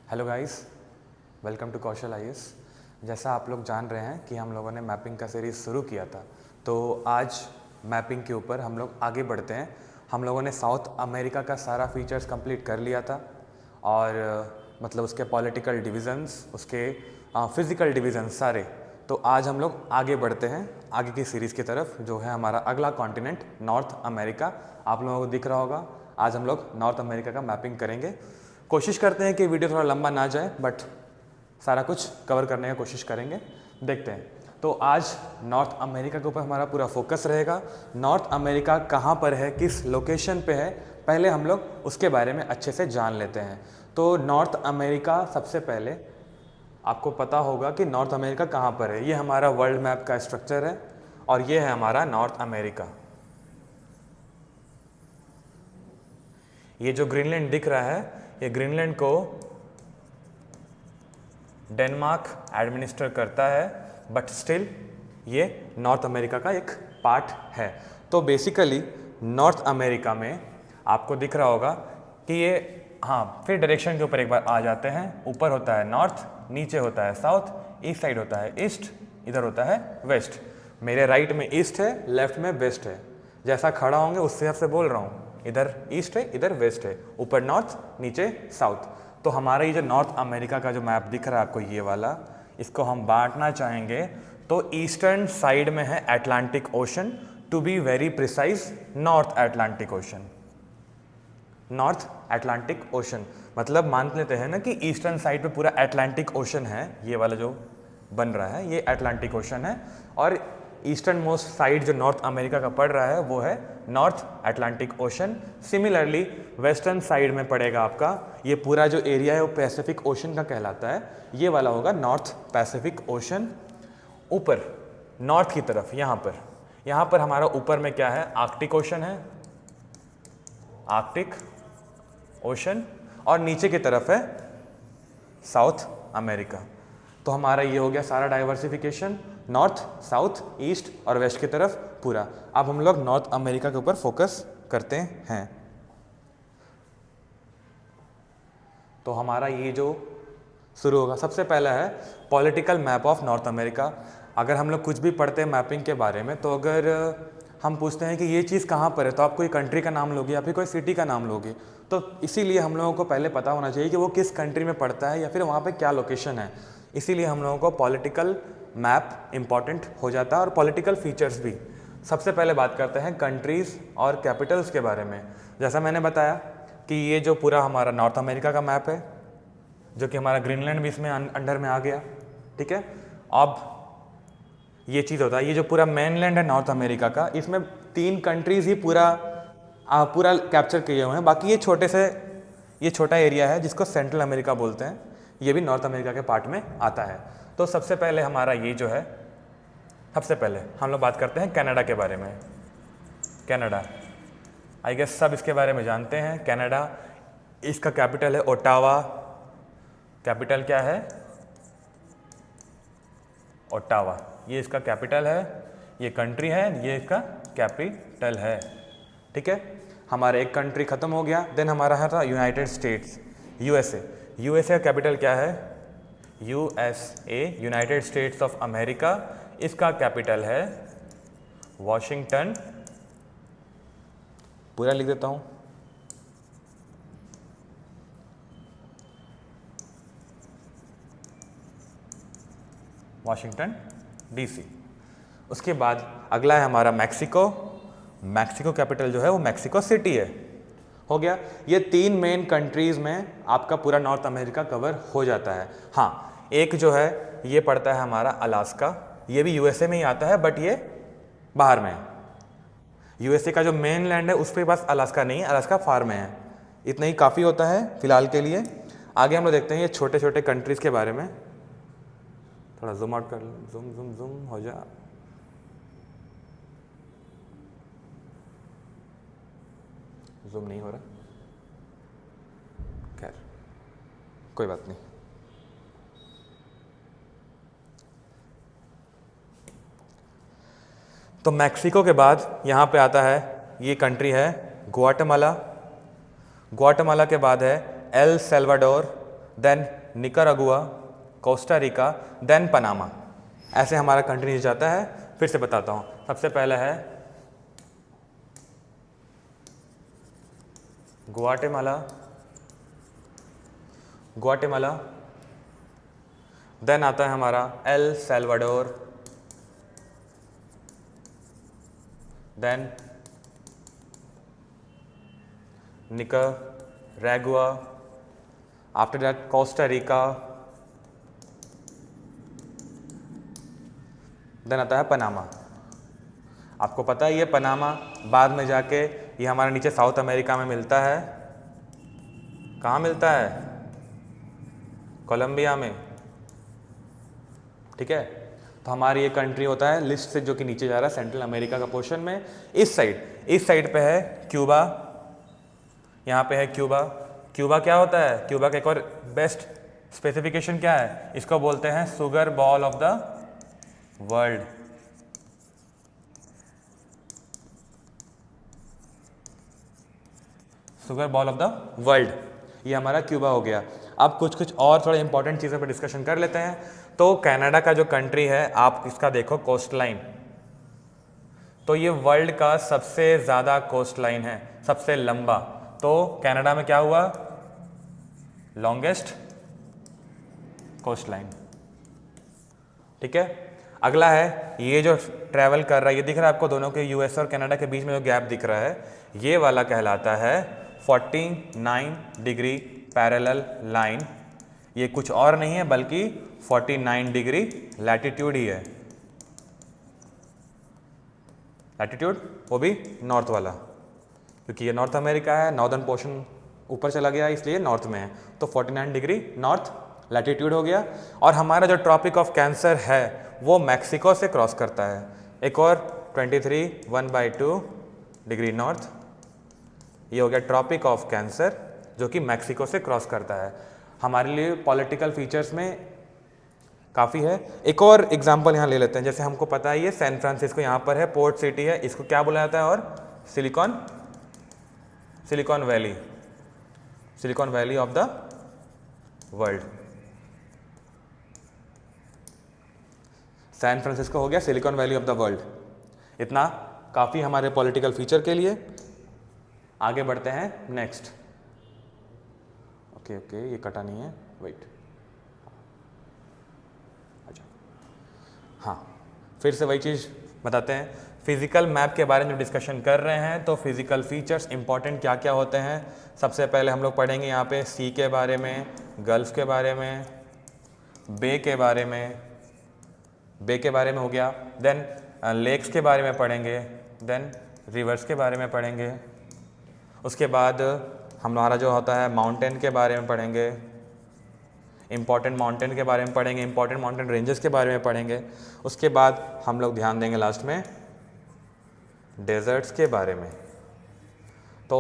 Hello guys, welcome to Kaushal IAS. जैसा आप लोग जान रहे हैं कि हम लोगों ने मैपिंग का सीरीज़ शुरू किया था, तो आज मैपिंग के ऊपर हम लोग आगे बढ़ते हैं। हम लोगों ने साउथ अमेरिका का सारा फीचर्स कंप्लीट कर लिया था और मतलब उसके पॉलिटिकल डिवीज़न्स, उसके फिज़िकल डिवीज़न्स सारे। तो आज हम लोग आगे बढ़ते हैं आगे की सीरीज़ की तरफ, जो है हमारा अगला कॉन्टिनेंट नॉर्थ अमेरिका। आप लोगों को दिख रहा होगा, आज हम लोग नॉर्थ अमेरिका का मैपिंग करेंगे। कोशिश करते हैं कि वीडियो थोड़ा लंबा ना जाए, बट सारा कुछ कवर करने का कोशिश करेंगे। देखते हैं। तो आज नॉर्थ अमेरिका के ऊपर हमारा पूरा फोकस रहेगा। नॉर्थ अमेरिका कहाँ पर है, किस लोकेशन पे है, पहले हम लोग उसके बारे में अच्छे से जान लेते हैं। तो नॉर्थ अमेरिका, सबसे पहले आपको पता होगा कि नॉर्थ अमेरिका कहाँ पर है। ये हमारा वर्ल्ड मैप का स्ट्रक्चर है और ये है हमारा नॉर्थ अमेरिका। ये जो ग्रीनलैंड दिख रहा है, ये ग्रीनलैंड को डेनमार्क एडमिनिस्टर करता है, बट स्टिल ये नॉर्थ अमेरिका का एक पार्ट है। तो बेसिकली नॉर्थ अमेरिका में आपको दिख रहा होगा कि ये, हाँ, फिर डायरेक्शन के ऊपर एक बार आ जाते हैं। ऊपर होता है नॉर्थ, नीचे होता है साउथ, ईस्ट साइड होता है ईस्ट, इधर होता है वेस्ट। मेरे राइट में ईस्ट है, लेफ्ट में वेस्ट है। जैसा खड़ा होंगे उस हिसाब से बोल रहा हूँ, इधर ईस्ट है, इधर वेस्ट है, ऊपर नॉर्थ, नीचे साउथ। तो हमारा ये जो नॉर्थ अमेरिका का जो मैप दिख रहा है आपको, ये वाला, इसको हम बांटना चाहेंगे तो ईस्टर्न साइड में है Atlantic Ocean, to be very precise North Atlantic Ocean. North Atlantic Ocean मतलब मान लेते हैं ना कि ईस्टर्न साइड पे पूरा अटलांटिक ओशन है। ये वाला जो बन रहा है ये अटलांटिक ओशन है, और ईस्टर्न मोस्ट साइड जो नॉर्थ अमेरिका का पड़ रहा है वो है north Atlantic ocean. Similarly western side में पड़ेगा आपका ये पूरा जो एरिया है वो पैसिफिक ओशन का कहलाता है। ये वाला होगा नॉर्थ पैसिफिक ओशन। ऊपर नॉर्थ की तरफ यहाँ पर हमारा ऊपर में क्या है, आर्कटिक ओशन है, आर्कटिक ओशन, और नीचे की तरफ है साउथ अमेरिका। तो हमारा ये हो गया सारा डाइवर्सिफिकेशन, नॉर्थ, साउथ, ईस्ट और वेस्ट की तरफ पूरा। अब हम लोग नॉर्थ अमेरिका के ऊपर फोकस करते हैं। तो हमारा ये जो शुरू होगा, सबसे पहला है political map of North America. अगर हम लोग कुछ भी पढ़ते हैं मैपिंग के बारे में, तो अगर हम पूछते हैं कि ये चीज़ कहाँ पर है, तो आप कोई कंट्री का नाम लोगे या फिर कोई सिटी का नाम लोगे। तो इसीलिए हम लोगों को पहले पता होना चाहिए कि वो किस कंट्री में पड़ता है या फिर वहाँ पे क्या लोकेशन है। इसीलिए हम लोगों को पॉलिटिकल मैप इम्पॉर्टेंट हो जाता है, और पॉलिटिकल फीचर्स भी। सबसे पहले बात करते हैं कंट्रीज़ और कैपिटल्स के बारे में। जैसा मैंने बताया कि ये जो पूरा हमारा नॉर्थ अमेरिका का मैप है, जो कि हमारा ग्रीनलैंड भी इसमें अंडर में आ गया, ठीक है। अब ये चीज़ होता है, ये जो पूरा मेनलैंड है नॉर्थ अमेरिका का, इसमें 3 कंट्रीज़ ही पूरा कैप्चर किए हुए हैं। बाकी ये छोटा एरिया है जिसको सेंट्रल अमेरिका बोलते हैं, ये भी नॉर्थ अमेरिका के पार्ट में आता है। तो सबसे पहले हमारा ये जो है, सबसे पहले हम लोग बात करते हैं कनाडा के बारे में। कनाडा, आई गेस सब इसके बारे में जानते हैं। कनाडा, इसका कैपिटल है ओटावा। कैपिटल क्या है? ओटावा, ये इसका कैपिटल है। ये कंट्री है, ये इसका कैपिटल है, ठीक है। हमारा एक कंट्री खत्म हो गया। देन हमारा है था यूनाइटेड स्टेट्स, यूएसए। यूएसए का कैपिटल क्या है? USA, United states of America. इसका कैपिटल है वॉशिंगटन। पूरा लिख देता हूँ, वॉशिंगटन डीसी। उसके बाद अगला है हमारा मैक्सिको। मैक्सिको कैपिटल जो है वो मैक्सिको सिटी है। हो गया। ये 3 मेन कंट्रीज़ में आपका पूरा नॉर्थ अमेरिका कवर हो जाता है। हाँ, एक जो है ये पड़ता है हमारा अलास्का। ये भी यूएसए में ही आता है, बट ये बाहर में है। यूएसए का जो मेन लैंड है उस पर पास अलास्का नहीं है, अलास्का फार में है। इतना ही काफ़ी होता है फिलहाल के लिए। आगे हम लोग देखते हैं ये छोटे छोटे कंट्रीज़ के बारे में। थोड़ा जूम आउट कर, जूम हो जा। जूम नहीं हो रहा, खैर कोई बात नहीं। तो मैक्सिको के बाद यहाँ पे आता है, ये कंट्री है ग्वाटेमाला। ग्वाटेमाला के बाद है El Salvador, then Nicaragua, Costa Rica, then Panama. ऐसे हमारा कंट्री नीचे जाता है। फिर से बताता हूँ, सबसे पहला है ग्वाटेमाला, देन आता है हमारा El Salvador, then Nicaragua, after that Costa Rica, then आता है पनामा। आपको पता है ये पनामा बाद में जाके ये हमारे नीचे साउथ अमेरिका में मिलता है। कहाँ मिलता है? कोलंबिया में। ठीक है, तो हमारी ये कंट्री होता है लिस्ट से जो कि नीचे जा रहा है सेंट्रल अमेरिका का पोर्शन में। इस साइड पे है क्यूबा, यहाँ पे है क्यूबा। क्यूबा क्या होता है? क्यूबा का एक और बेस्ट स्पेसिफिकेशन क्या है? इसको बोलते हैं sugar ball of the world. Sugar ball of the world, ये हमारा क्यूबा हो गया। अब कुछ और थोड़े इंपॉर्टेंट चीज़ों पर डिस्कशन कर लेते हैं। तो कनाडा का जो कंट्री है, आप इसका देखो कोस्ट लाइन, तो ये वर्ल्ड का सबसे ज़्यादा कोस्ट लाइन है, सबसे लंबा। तो कनाडा में क्या हुआ? Longest coastline. ठीक है, अगला है ये जो ट्रैवल कर रहा है, ये दिख रहा है आपको दोनों के यूएस और कनाडा के बीच में जो गैप दिख रहा है, ये वाला कहलाता है 49 डिग्री पैरेलल लाइन। ये कुछ और नहीं है बल्कि 49 डिग्री लैटिट्यूड ही है। लैटिट्यूड वो भी नॉर्थ वाला, क्योंकि ये नॉर्थ अमेरिका है, नॉर्दर्न पोर्शन ऊपर चला गया इसलिए नॉर्थ में है। तो 49 डिग्री नॉर्थ लैटिट्यूड हो गया। और हमारा जो ट्रॉपिक ऑफ कैंसर है वो मैक्सिको से क्रॉस करता है। एक और 23 1/2 डिग्री नॉर्थ, ये हो गया ट्रॉपिक ऑफ कैंसर जो कि मैक्सिको से क्रॉस करता है। हमारे लिए पॉलिटिकल फीचर्स में काफ़ी है। एक और एग्जांपल यहाँ ले लेते हैं। जैसे हमको पता है ये सैन फ्रांसिस्को यहाँ पर है, पोर्ट सिटी है, इसको क्या बोला जाता है? और Silicon Valley of the world. San Francisco हो गया Silicon Valley of the world. इतना काफ़ी हमारे पॉलिटिकल फीचर के लिए। आगे बढ़ते हैं नेक्स्ट। ओके, ये कटा नहीं है, वेट। अच्छा, हाँ, फिर से वही चीज़ बताते हैं। फिजिकल मैप के बारे में डिस्कशन कर रहे हैं, तो फिजिकल फीचर्स इंपॉर्टेंट क्या क्या होते हैं? सबसे पहले हम लोग पढ़ेंगे यहाँ पे सी के बारे में, गल्फ के बारे में, बे के बारे में हो गया। देन लेक्स के बारे में पढ़ेंगे, देन रिवर्स के बारे में पढ़ेंगे। उसके बाद हमारा जो होता है माउंटेन के बारे में पढ़ेंगे, इंपॉर्टेंट माउंटेन के बारे में पढ़ेंगे, इंपॉर्टेंट माउंटेन रेंजेस के बारे में पढ़ेंगे। उसके बाद हम लोग ध्यान देंगे लास्ट में डेजर्ट्स के बारे में। तो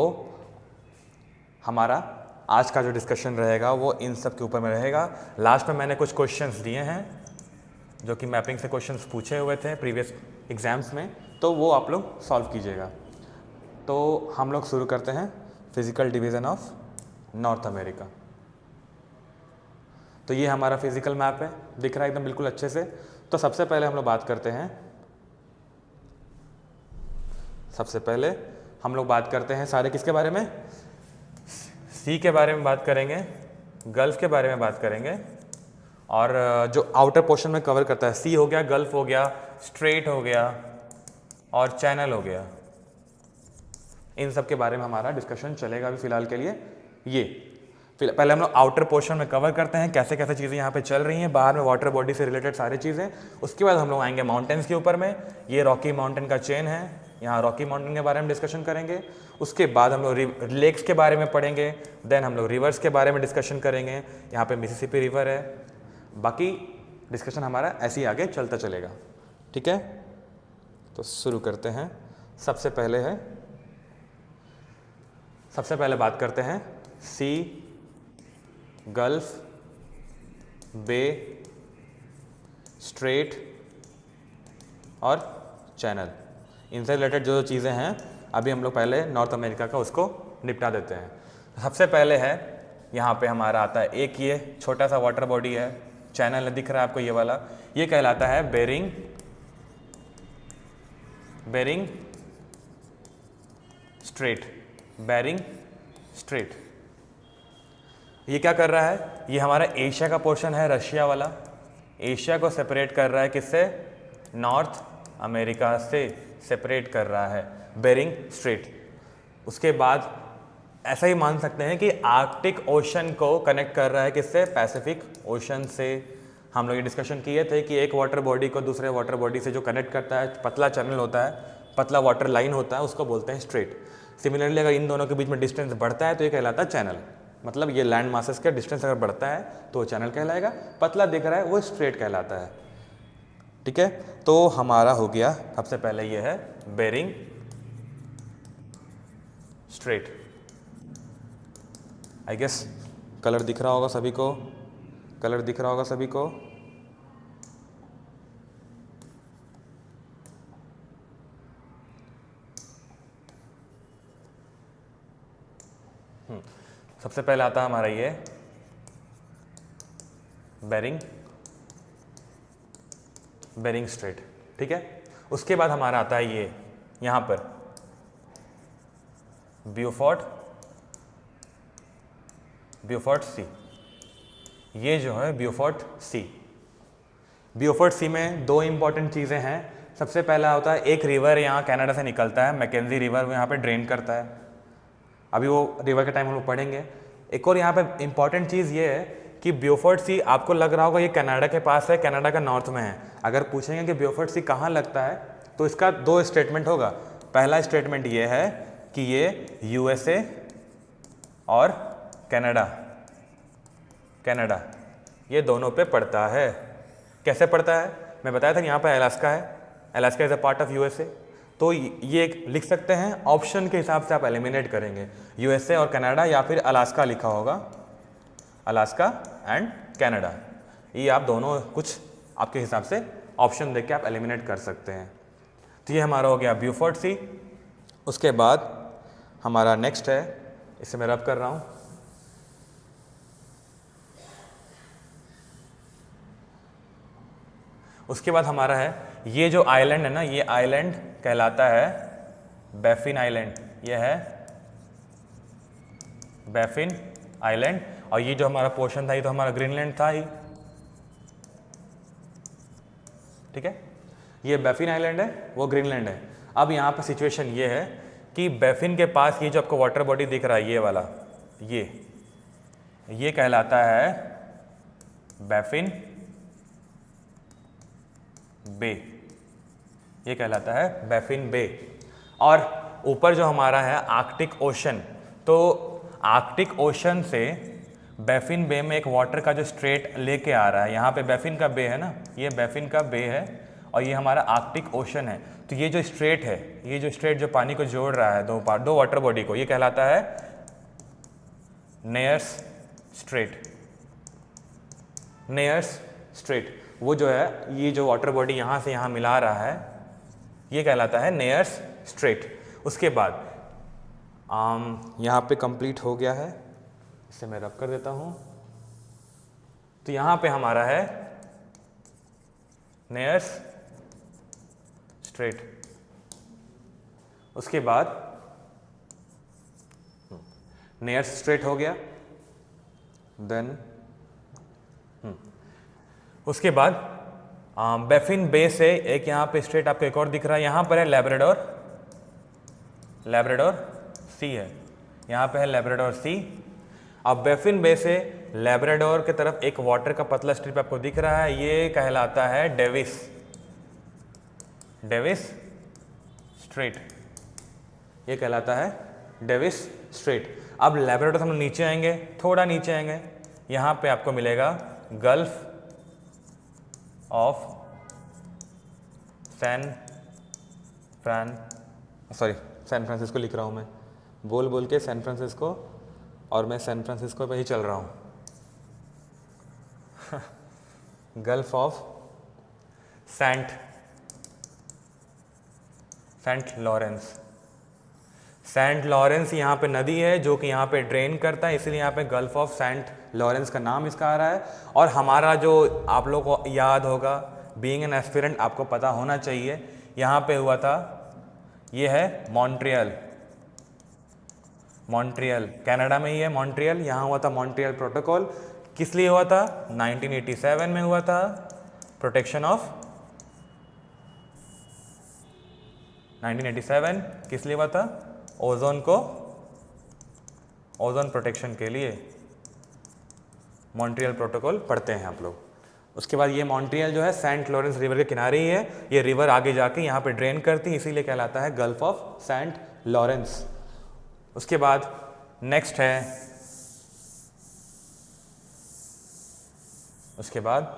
हमारा आज का जो डिस्कशन रहेगा वो इन सब के ऊपर में रहेगा। लास्ट में मैंने कुछ क्वेश्चंस दिए हैं जो कि मैपिंग से क्वेश्चंस पूछे हुए थे प्रीवियस एग्जाम्स में, तो वो आप लोग सॉल्व कीजिएगा। तो हम लोग शुरू करते हैं physical division of North America. तो ये हमारा फिजिकल मैप है, दिख रहा है एकदम बिल्कुल अच्छे से। तो सबसे पहले हम लोग बात करते हैं सारे किसके बारे में? सी के बारे में बात करेंगे, गल्फ के बारे में बात करेंगे, और जो आउटर पोर्शन में कवर करता है, सी हो गया, गल्फ हो गया, स्ट्रेट हो गया और चैनल हो गया। इन सब के बारे में हमारा डिस्कशन चलेगा अभी फिलहाल के लिए। ये पहले हम लोग आउटर पोर्शन में कवर करते हैं कैसे कैसे चीज़ें यहाँ पे चल रही हैं बाहर में, वाटर बॉडी से रिलेटेड सारी चीज़ें। उसके बाद हम लोग आएंगे माउंटेन्स के ऊपर में। ये रॉकी माउंटेन का चेन है, यहाँ रॉकी माउंटेन के बारे में डिस्कशन करेंगे। उसके बाद हम लोग लेक्स के बारे में पढ़ेंगे, देन हम लोग रिवर्स के बारे में डिस्कशन करेंगे। यहाँ पे मिसिसिपी रिवर है। बाकी डिस्कशन हमारा ऐसे ही आगे चलता चलेगा, ठीक है। तो शुरू करते हैं। सबसे पहले बात करते हैं सी, गल्फ, बे, स्ट्रेट और चैनल। इनसे रिलेटेड जो चीज़ें हैं अभी हम लोग पहले नॉर्थ अमेरिका का उसको निपटा देते हैं। सबसे पहले है यहाँ पे हमारा आता है एक ये छोटा सा वाटर बॉडी है, चैनल दिख रहा है आपको ये वाला, ये कहलाता है बेरिंग स्ट्रेट। बेरिंग स्ट्रेट ये क्या कर रहा है, ये हमारा एशिया का पोर्शन है, रशिया वाला, एशिया को सेपरेट कर रहा है किससे, नॉर्थ अमेरिका से सेपरेट कर रहा है, बेरिंग स्ट्रेट। उसके बाद ऐसा ही मान सकते हैं कि आर्कटिक ओशन को कनेक्ट कर रहा है किससे, पैसिफिक ओशन से। हम लोग ये डिस्कशन किए थे कि एक वाटर बॉडी को दूसरे वाटर बॉडी से जो कनेक्ट करता है, पतला चैनल होता है, पतला वाटर लाइन होता है, उसको बोलते हैं स्ट्रेट। सिमिलरली अगर इन दोनों के बीच में डिस्टेंस बढ़ता है तो ये कहलाता है चैनल, मतलब ये लैंड मासेस का डिस्टेंस अगर बढ़ता है तो चैनल कहलाएगा, पतला दिख रहा है वो स्ट्रेट कहलाता है। ठीक है, तो हमारा हो गया सबसे पहले ये है Bering Strait. I guess colour दिख रहा होगा सभी को, कलर दिख रहा होगा सभी को। सबसे पहले आता है हमारा ये बेरिंग स्ट्रेट। ठीक है, उसके बाद हमारा आता है ये यहाँ पर ब्यूफोर्ट सी। ये जो है ब्यूफोर्ट सी में दो इंपॉर्टेंट चीज़ें हैं। सबसे पहला होता है एक रिवर यहाँ कनाडा से निकलता है, मैकेंजी रिवर, वो यहाँ पे ड्रेन करता है, अभी वो रिवर के टाइम हम लोग पढ़ेंगे। एक और यहाँ पे इंपॉर्टेंट चीज़ ये है कि ब्यूफोर्ट सी आपको लग रहा होगा ये कनाडा के पास है, कनाडा का नॉर्थ में है। अगर पूछेंगे कि ब्यूफोर्ट सी कहाँ लगता है तो इसका दो स्टेटमेंट होगा। पहला स्टेटमेंट ये है कि ये यूएसए और कनाडा ये दोनों पे पड़ता है। कैसे पड़ता है, मैं बताया था यहाँ पर अलास्का है, Alaska is a part of USA, तो ये एक लिख सकते हैं, ऑप्शन के हिसाब से आप एलिमिनेट करेंगे, यूएसए और कनाडा, या फिर अलास्का लिखा होगा, अलास्का एंड कनाडा। ये आप दोनों कुछ आपके हिसाब से ऑप्शन देख के आप एलिमिनेट कर सकते हैं। तो ये हमारा हो गया ब्यूफोर्ट सी। उसके बाद हमारा नेक्स्ट है, इसे मैं रब कर रहा हूँ, उसके बाद हमारा है ये जो आइलैंड है ना, ये आइलैंड कहलाता है बैफिन आइलैंड। ये है बैफिन आइलैंड, और ये जो हमारा पोर्शन था ये तो हमारा ग्रीनलैंड था ही। ठीक है, ये बैफिन आइलैंड है, वो ग्रीनलैंड है। अब यहाँ पर सिचुएशन ये है कि बैफिन के पास ये जो आपको वाटर बॉडी दिख रहा है, ये वाला, ये कहलाता है बैफिन बे, ये कहलाता है बैफिन बे। और ऊपर जो हमारा है आर्कटिक ओशन, तो आर्कटिक ओशन से बैफिन बे में एक वाटर का जो स्ट्रेट लेके आ रहा है, यहाँ पे बैफिन का बे है ना, ये बैफिन का बे है और ये हमारा आर्कटिक ओशन है। तो ये जो स्ट्रेट है, ये जो स्ट्रेट जो पानी को जोड़ रहा है दो वाटर बॉडी को, ये कहलाता है नेयर्स स्ट्रेट। वो जो है ये जो वाटर बॉडी यहाँ से यहाँ मिला रहा है, ये कहलाता है नेयर्स स्ट्रेट। उसके बाद यहाँ पे कंप्लीट हो गया है, इसे मैं रब कर देता हूँ। तो यहाँ पे हमारा है नेयर्स स्ट्रेट। उसके बाद नेयर्स स्ट्रेट हो गया, देन उसके बाद बैफिन बे से एक यहाँ पे स्ट्रेट आपको एक और दिख रहा है, यहाँ पर है लैब्राडोर सी है, यहाँ पे है लैब्राडोर सी। अब बैफिन बे से लैब्राडोर की तरफ एक वाटर का पतला स्ट्रिप आपको दिख रहा है, ये कहलाता है डेविस स्ट्रेट, ये कहलाता है डेविस स्ट्रेट। अब लैब्राडोर हम नीचे आएंगे, थोड़ा नीचे आएंगे, यहाँ पे आपको मिलेगा गल्फ ऑफ सैन फ्रांसिस्को लिख रहा हूँ मैं, बोल के सैन फ्रांसिस्को, और मैं सैन फ्रांसिस्को पे ही चल रहा हूँ। Gulf of Saint Lawrence. Saint Lawrence यहाँ पे नदी है जो कि यहाँ पे ड्रेन करता है, इसीलिए यहाँ पे गल्फ ऑफ सेंट लॉरेंस का नाम इसका आ रहा है। और हमारा जो आप लोग को याद होगा, बीइंग एन एस्पिरेंट आपको पता होना चाहिए, यहाँ पे हुआ था, ये है मॉन्ट्रियल। मॉन्ट्रियल कनाडा में ही है मॉन्ट्रियल, यहाँ हुआ था मॉन्ट्रियल प्रोटोकॉल। किस लिए हुआ था? 1987 में हुआ था, प्रोटेक्शन ऑफ 1987 किस लिए हुआ था? ओजोन को, ओजोन प्रोटेक्शन के लिए मॉन्ट्रियल प्रोटोकॉल पढ़ते हैं आप लोग। उसके बाद ये मॉन्ट्रियल जो है सेंट लॉरेंस रिवर के किनारे ही है, ये रिवर आगे जाके यहाँ पे ड्रेन करती है, इसीलिए कहलाता है गल्फ ऑफ सेंट लॉरेंस। उसके बाद नेक्स्ट है, उसके बाद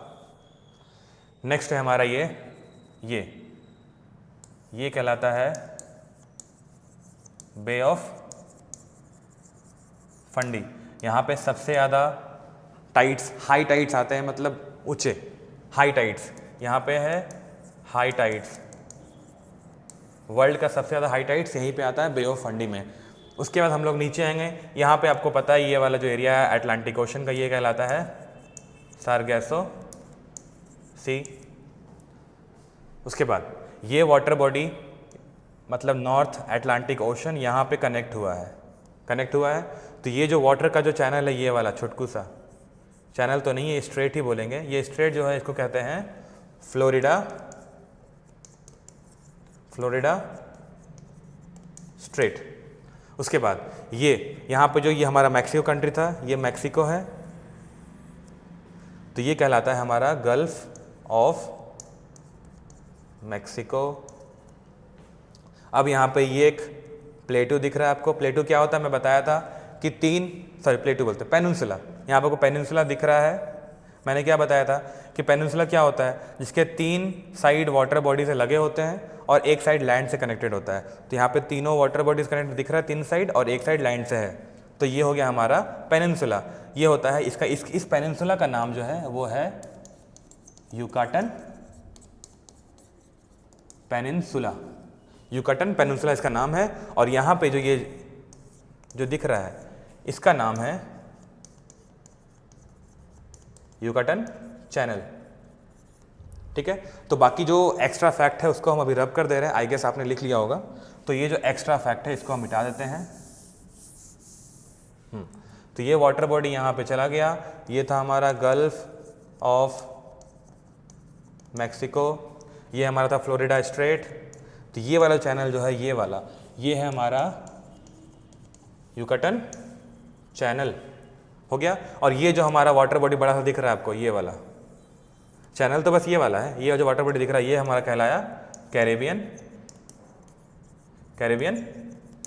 नेक्स्ट है हमारा ये कहलाता है बे ऑफ फंडी। यहाँ पे सबसे ज़्यादा टाइड्स, हाई टाइड्स आते हैं, मतलब ऊंचे हाई टाइड्स, यहाँ पे है हाई टाइड्स, वर्ल्ड का सबसे ज़्यादा हाई टाइड्स यहीं पे आता है बे ऑफ फंडी में। उसके बाद हम लोग नीचे आएंगे, यहाँ पे आपको पता है ये वाला जो एरिया है अटलांटिक ओशन का, ये कहलाता है सारगैसो सी। उसके बाद ये वाटर बॉडी मतलब नॉर्थ अटलांटिक ओशन यहाँ पे कनेक्ट हुआ है, तो ये जो वाटर का जो चैनल है, ये वाला छुटकू सा चैनल तो नहीं है, स्ट्रेट ही बोलेंगे, ये स्ट्रेट जो है इसको कहते हैं फ्लोरिडा स्ट्रेट। उसके बाद ये यहाँ पे जो ये हमारा मैक्सिको कंट्री था, ये मैक्सिको है, तो ये कहलाता है हमारा गल्फ ऑफ मैक्सिको। अब यहाँ पे ये एक प्लेटू दिख रहा है आपको, प्लेटू क्या होता है मैं बताया था कि प्लेटू बोलते हैं पेनिनसुला, यहाँ पे आपको पेनिनसुला दिख रहा है, मैंने क्या बताया था कि पेनिनसुला क्या होता है, जिसके 3 साइड वाटर बॉडी से लगे होते हैं और एक साइड लैंड से कनेक्टेड होता है। तो यहाँ पे तीनों वाटर बॉडीज कनेक्टेड दिख रहा है 3 साइड, और एक साइड लैंड से है, तो ये हो गया हमारा पेनिनसुला। ये होता है इसका इस पेनिनसुला का नाम जो है वो है युकाटन पेनिनसुला, युकाटन पेनिनसुला इसका नाम है। और यहाँ पे ये जो दिख रहा है इसका नाम है युकाटन चैनल। ठीक है, तो बाकी जो एक्स्ट्रा फैक्ट है उसको हम अभी रब कर दे रहे हैं, आई गेस आपने लिख लिया होगा, तो ये जो एक्स्ट्रा फैक्ट है इसको हम मिटा देते हैं। तो ये वाटर बॉडी यहाँ पे चला गया, ये था हमारा गल्फ ऑफ मैक्सिको, ये हमारा था फ्लोरिडा स्ट्रेट। तो ये वाला चैनल जो है ये है हमारा युकाटन चैनल हो गया। और ये जो हमारा वाटर बॉडी बड़ा सा दिख रहा है आपको, ये वाला चैनल तो बस ये वाला है, ये जो वाटर बॉडी दिख रहा है ये हमारा कहलाया कैरेबियन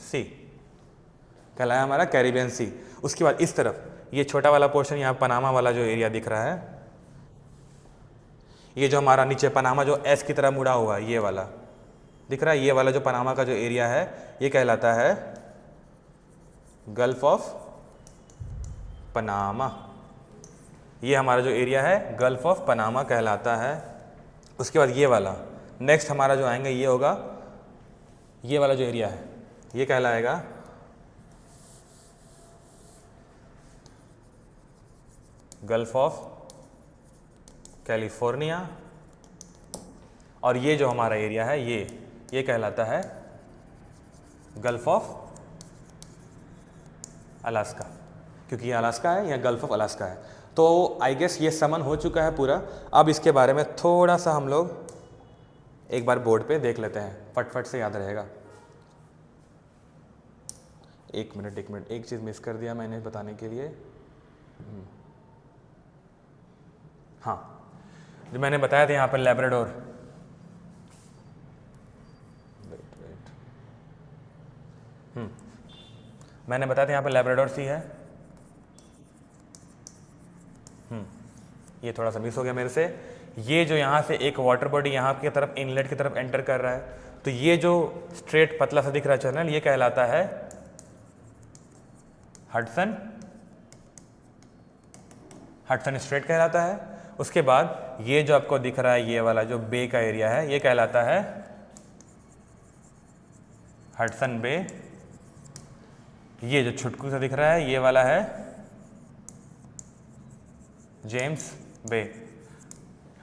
सी, कहलाया हमारा कैरेबियन सी। उसके बाद इस तरफ ये छोटा वाला पोर्शन, यहाँ पनामा वाला जो एरिया दिख रहा है, ये जो हमारा नीचे पनामा जो एस की तरह मुड़ा हुआ है ये वाला दिख रहा है, ये वाला जो पनामा का जो एरिया है ये कहलाता है गल्फ ऑफ पनामा। ये हमारा जो एरिया है गल्फ ऑफ पनामा कहलाता है। उसके बाद ये वाला नेक्स्ट हमारा जो आएंगे ये होगा, ये वाला जो एरिया है ये कहलाएगा गल्फ ऑफ कैलिफोर्निया। और ये जो हमारा एरिया है ये कहलाता है गल्फ ऑफ अलास्का, क्योंकि ये अलास्का है या गल्फ ऑफ अलास्का है। तो आई गेस ये समन हो चुका है पूरा। अब इसके बारे में थोड़ा सा हम लोग एक बार बोर्ड पे देख लेते हैं, फटफट से याद रहेगा। एक मिनट एक चीज़ मिस कर दिया मैंने बताने के लिए। हाँ, जो मैंने बताया था यहाँ पर लैब्राडोर, मैंने बताया था यहाँ पर लैब्राडोर सी है। ये थोड़ा सा मिस हो गया मेरे से। ये जो यहाँ से एक वाटर बॉडी यहाँ की तरफ इनलेट की तरफ एंटर कर रहा है, तो ये जो स्ट्रेट पतला सा दिख रहा है चैनल ये कहलाता है हडसन स्ट्रेट कहलाता है। उसके बाद ये जो आपको दिख रहा है ये वाला जो बे का एरिया है ये कहलाता है हडसन बे ये जो छुटकू सा दिख रहा है ये वाला है जेम्स बे।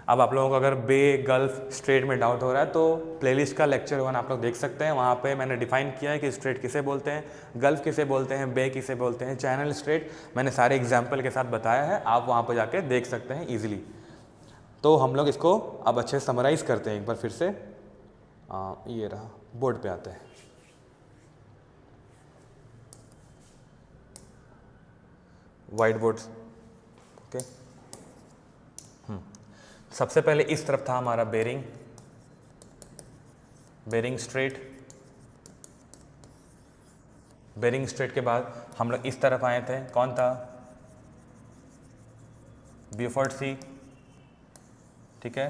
अब आप लोगों को अगर बे गल्फ स्ट्रेट में डाउट हो रहा है तो प्लेलिस्ट का लेक्चर 1 आप लोग देख सकते हैं, वहाँ पे मैंने डिफाइन किया है कि स्ट्रेट किसे बोलते हैं, गल्फ किसे बोलते हैं, बे किसे बोलते हैं, चैनल स्ट्रेट मैंने सारे एग्जाम्पल के साथ बताया है, आप वहाँ पर जाके देख सकते हैं ईजिली। तो हम लोग इसको अब अच्छे से समराइज़ करते हैं एक बार फिर से। ये रहा, बोर्ड पे आते हैं। Whiteboard, okay. सबसे पहले इस तरफ था हमारा Bering, Bering Strait. Bering Strait के बाद हम लोग इस तरफ आए थे, कौन था, ब्यूफोर्ड सी, ठीक है।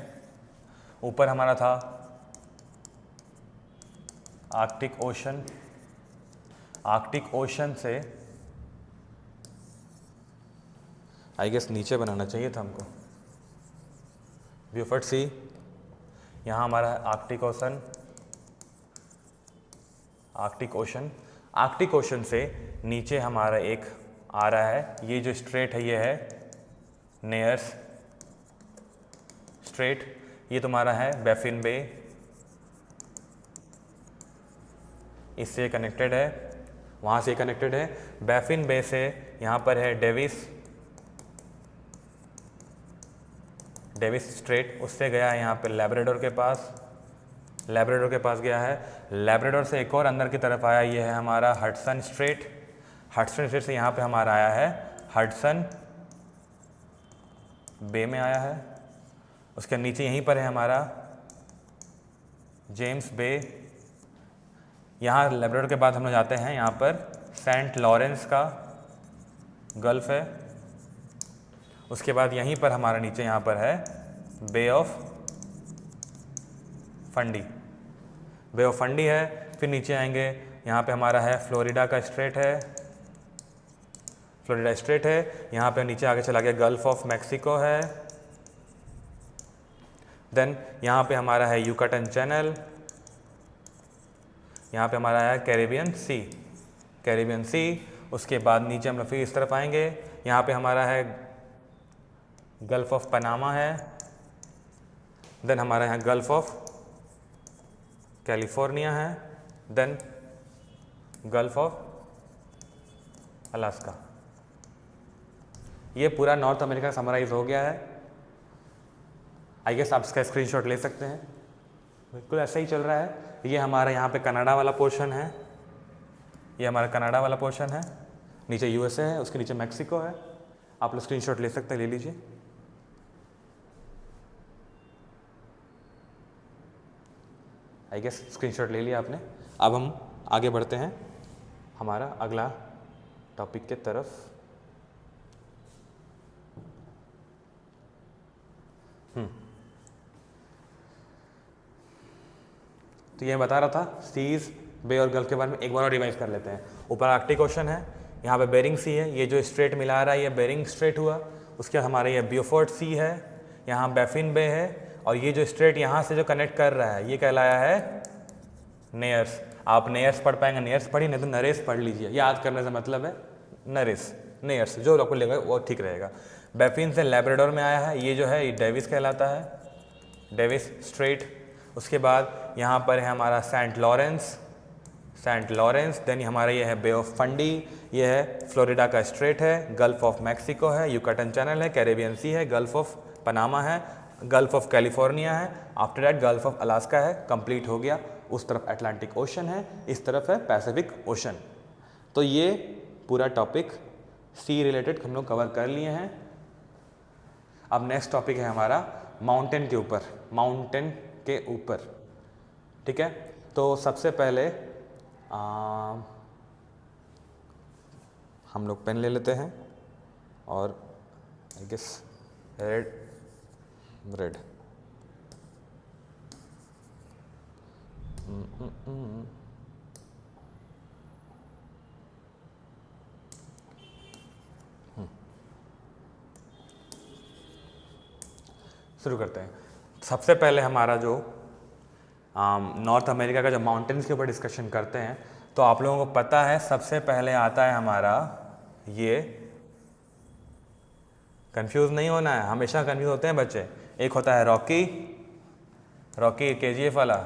ऊपर हमारा था आर्कटिक ओशन। आर्कटिक ओशन से आई गेस नीचे बनाना चाहिए था हमको, ब्यूफोर्ड सी, यहाँ हमारा Arctic ocean, Arctic ocean. Arctic ocean से नीचे हमारा एक आ रहा है, ये जो स्ट्रेट है ये है नेयर्स स्ट्रेट, ये तुम्हारा है बैफिन बे, इससे कनेक्टेड है, वहाँ से कनेक्टेड है। बैफिन बे से यहाँ पर है डेविस, डेविस स्ट्रेट, उससे गया है यहाँ पे लैब्राडोर के पास, लैब्राडोर के पास गया है। लैब्राडोर से एक और अंदर की तरफ आया, ये है हमारा हडसन स्ट्रेट। हडसन स्ट्रेट से यहाँ पे हमारा आया है हडसन बे में आया है। उसके नीचे यहीं पर है हमारा जेम्स बे। यहाँ लैब्राडोर के बाद हम लोग जाते हैं यहाँ पर सेंट लॉरेंस का गल्फ है। उसके बाद यहीं पर हमारा नीचे यहाँ पर है bay of Fundy, bay of Fundy है। फिर नीचे आएंगे, यहाँ पे हमारा है फ्लोरिडा का स्ट्रेट है, फ्लोरिडा स्ट्रेट है। यहाँ पे नीचे आगे चला गया गल्फ ऑफ मैक्सिको है। देन यहाँ पे हमारा है यूकाटन चैनल, यहाँ पे हमारा है कैरिबियन सी, कैरिबियन सी। उसके बाद नीचे हम लोग फिर इस तरफ आएंगे, यहाँ पे हमारा है गल्फ ऑफ पनामा है। देन हमारा यहाँ गल्फ ऑफ कैलिफोर्निया है। Then Gulf of Alaska. ये पूरा नॉर्थ अमेरिका समराइज हो गया है। आई गेस आप इसका स्क्रीनशॉट ले सकते हैं, बिल्कुल ऐसा ही चल रहा है। ये हमारा यहाँ पे कनाडा वाला पोर्शन है, ये हमारा कनाडा वाला पोर्शन है, नीचे यूएसए है, उसके नीचे मैक्सिको है। आप लोग स्क्रीनशॉट ले सकते हैं, ले लीजिए। आई गेस स्क्रीनशॉट ले लिया आपने। अब हम आगे बढ़ते हैं हमारा अगला टॉपिक के तरफ। तो ये बता रहा था सीज, बे और गल्फ के बारे में एक बार और रिवाइज कर लेते हैं। ऊपर आर्कटिक ओशन है, यहाँ पे बेरिंग सी है, ये जो स्ट्रेट मिला रहा है ये बेरिंग स्ट्रेट हुआ। उसके बाद हमारा ये ब्यूफोर्ड सी है, यहाँ बैफिन बे है, और ये जो स्ट्रेट यहाँ से जो कनेक्ट कर रहा है ये कहलाया है नेयर्स। आप नेयर्स पढ़ पाएंगे, नेयर्स पढ़ी, नहीं तो नरेस पढ़ लीजिए, याद करने से मतलब है नरेस, नेयर्स जो आपको लेगा वो ठीक रहेगा। बैफिन से लैब्राडोर में आया है, ये जो है ये डेविस कहलाता है, डेविस स्ट्रेट। उसके बाद यहाँ पर है हमारा Saint Lawrence, Saint Lawrence. Then हमारा ये है बे ऑफ फंडी, ये है फ्लोरिडा का स्ट्रेट है, गल्फ ऑफ मैक्सिको है, यूकाटन चैनल है, कैरेबियन सी है, गल्फ ऑफ पनामा है, गल्फ ऑफ कैलिफोर्निया है। After that gulf of Alaska है, कंप्लीट हो गया। उस तरफ अटलांटिक ओशन है, इस तरफ है पैसिफिक ओशन। तो ये पूरा टॉपिक सी रिलेटेड हम लोग कवर कर लिए हैं। अब नेक्स्ट टॉपिक है हमारा माउंटेन के ऊपर, माउंटेन के ऊपर, ठीक है। तो सबसे पहले हम लोग पेन ले लेते हैं और आई गेस रेड, रेड शुरू करते हैं। सबसे पहले हमारा जो नॉर्थ अमेरिका का जो माउंटेन्स के ऊपर डिस्कशन करते हैं, तो आप लोगों को पता है सबसे पहले आता है हमारा ये, कंफ्यूज नहीं होना है, हमेशा कंफ्यूज होते हैं बच्चे। एक होता है रॉकी, रॉकी केजीएफ वाला,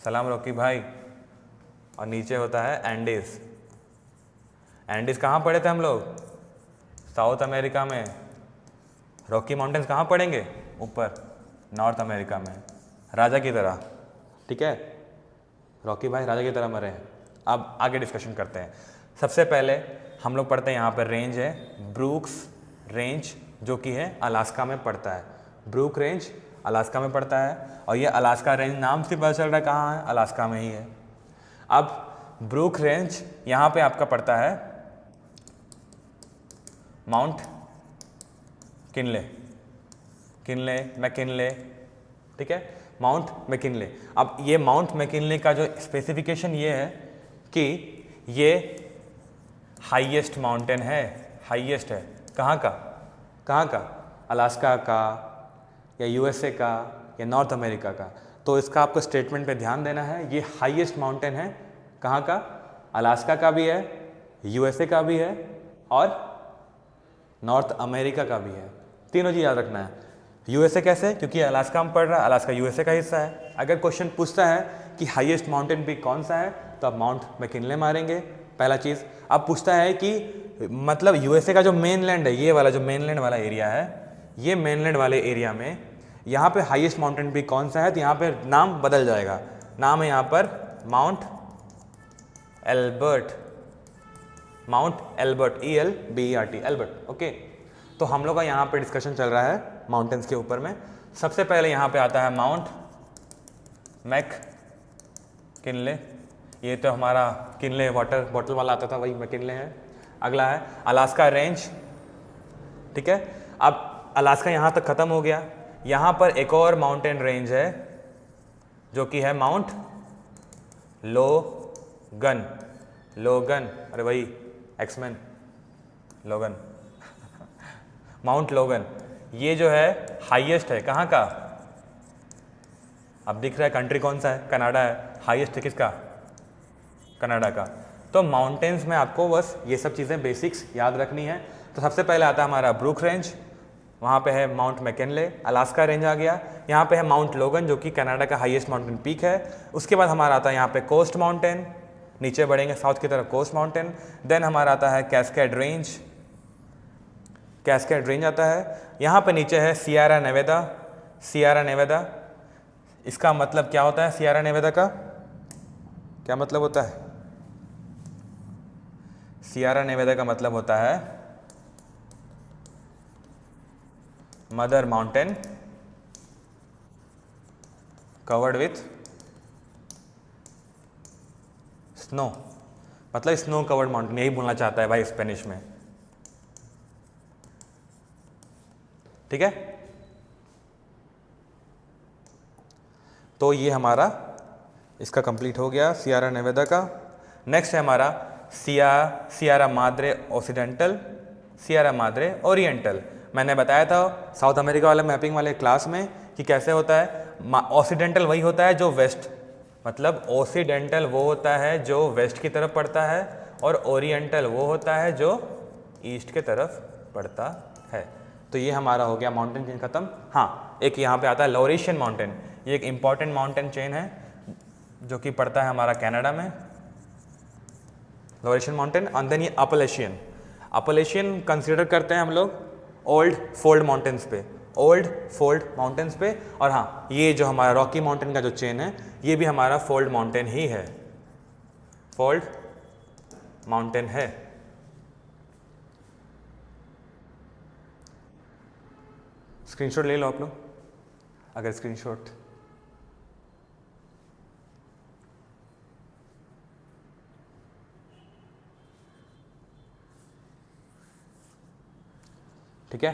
सलाम रॉकी भाई, और नीचे होता है एंडीज। एंडीज कहाँ पढ़े थे हम लोग? साउथ अमेरिका में। रॉकी माउंटेन्स कहाँ पड़ेंगे? ऊपर नॉर्थ अमेरिका में, राजा की तरह। ठीक है, रॉकी भाई राजा की तरह मरे हैं। अब आगे डिस्कशन करते हैं। सबसे पहले हम लोग पढ़ते हैं, यहाँ पर रेंज है ब्रूक्स रेंज, जो कि है अलास्का में पड़ता है। ब्रूक रेंज अलास्का में पड़ता है, और ये अलास्का रेंज नाम से पता चल रहा है कहाँ है, अलास्का में ही है। अब ब्रूक रेंज यहाँ पे आपका पड़ता है माउंट किनले, किनले मैकिनले, ठीक है, माउंट मैकिनले। अब ये माउंट मैकिनले का जो स्पेसिफिकेशन ये है कि ये हाईएस्ट माउंटेन है, हाईएस्ट है। कहाँ का? कहाँ का? अलास्का का, या यूएसए का, या नॉर्थ अमेरिका का? तो इसका आपको स्टेटमेंट पे ध्यान देना है। ये हाईएस्ट माउंटेन है, कहाँ का? अलास्का का भी है, यूएसए का भी है, और नॉर्थ अमेरिका का भी है। तीनों चीज़ याद रखना है। यूएसए कैसे? क्योंकि अलास्का में पड़ रहा है, अलास्का यूएसए का हिस्सा है। अगर क्वेश्चन पूछता है कि हाईएस्ट माउंटेन पीक कौन सा है, तो आप माउंट मैकिनले मारेंगे, पहला चीज़। अब पूछता है कि मतलब यूएसए का जो मेनलैंड है, ये वाला जो मेनलैंड वाला एरिया है, ये मेनलैंड वाले एरिया में यहाँ पे हाईएस्ट माउंटेन पीक कौन सा है, तो यहाँ पे नाम बदल जाएगा। नाम है यहाँ पर Mount Elbert, Mount Elbert, ELBERT, Albert. Okay, तो हम लोग का यहाँ पे डिस्कशन चल रहा है माउंटेन्स के ऊपर में। सबसे पहले यहाँ पे आता है माउंट मैकिनले, ये तो हमारा किनले वाटर बॉटल वाला आता था, वही मैकिनले है। अगला है अलास्का रेंज, ठीक है। अब अलास्का यहाँ तक ख़त्म हो गया। यहाँ पर एक और माउंटेन रेंज है जो कि है माउंट लोगन, लोगन, अरे वही एक्समैन लोगन माउंट लोगन, ये जो है हाईएस्ट है। कहाँ का? अब दिख रहा है कंट्री कौन सा है? कनाडा है। हाईएस्ट है किसका? कनाडा का। तो माउंटेन्स में आपको बस ये सब चीज़ें बेसिक्स याद रखनी है। तो सबसे पहले आता है हमारा ब्रूक रेंज, वहाँ पे है माउंट मैकिनले। अलास्का रेंज आ गया, यहाँ पे है माउंट लोगन जो कि कनाडा का हाईएस्ट माउंटेन पीक है। उसके बाद हमारा आता है यहाँ पे कोस्ट माउंटेन, नीचे बढ़ेंगे साउथ की तरफ कोस्ट माउंटेन। देन हमारा आता है कैस्केड रेंज, कैस्केड रेंज आता है। यहाँ पे नीचे है सियरा नेवादा, सियरा नेवादा। इसका मतलब क्या होता है? सियरा नेवादा का क्या मतलब होता है? सियरा नेवादा का मतलब होता है mother mountain covered with snow, मतलब स्नो कवर्ड माउंटेन, यही बोलना चाहता है भाई स्पेनिश में, ठीक है। तो ये हमारा इसका कंप्लीट हो गया सियरा नेवादा का। नेक्स्ट है हमारा Sierra Madre Occidental, Sierra Madre Oriental. मैंने बताया था साउथ अमेरिका वाले मैपिंग वाले क्लास में कि कैसे होता है। ओसिडेंटल वही होता है जो वेस्ट, मतलब ओसिडेंटल वो होता है जो वेस्ट की तरफ पड़ता है, और ओरिएंटल वो होता है जो ईस्ट की तरफ पड़ता है। तो ये हमारा हो गया माउंटेन चेन खत्म। हाँ, एक यहाँ पे आता है लॉरेशियन माउंटेन, ये एक इम्पॉर्टेंट माउंटेन चेन है जो कि पड़ता है हमारा कनाडा में, लॉरेशियन माउंटेन। एंड देन ये अपलेशियन, अपलेशियन कंसीडर करते हैं हम लोग ओल्ड फोल्ड माउंटेन्स पे, ओल्ड फोल्ड माउंटेन्स पे। और हाँ, ये जो हमारा रॉकी माउंटेन का जो चेन है, ये भी हमारा फोल्ड माउंटेन ही है, फोल्ड माउंटेन है। स्क्रीनशॉट ले लो आप लोग, अगर स्क्रीनशॉट ठीक है।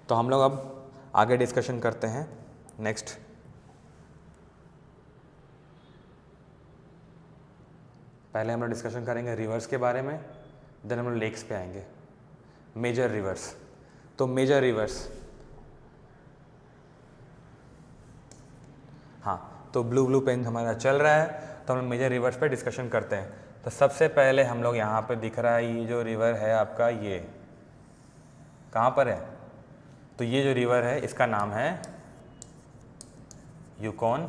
तो हम लोग अब आगे डिस्कशन करते हैं नेक्स्ट। पहले हम लोग डिस्कशन करेंगे रिवर्स के बारे में, देन हम लोग लेक्स पे आएंगे, मेजर रिवर्स। तो मेजर रिवर्स, हाँ, तो ब्लू पेन हमारा चल रहा है। तो हम मेजर रिवर्स पे डिस्कशन करते हैं। तो सबसे पहले हम लोग यहाँ पे दिख रहा है ये जो रिवर है आपका, ये कहाँ पर है? तो ये जो रिवर है इसका नाम है यूकॉन।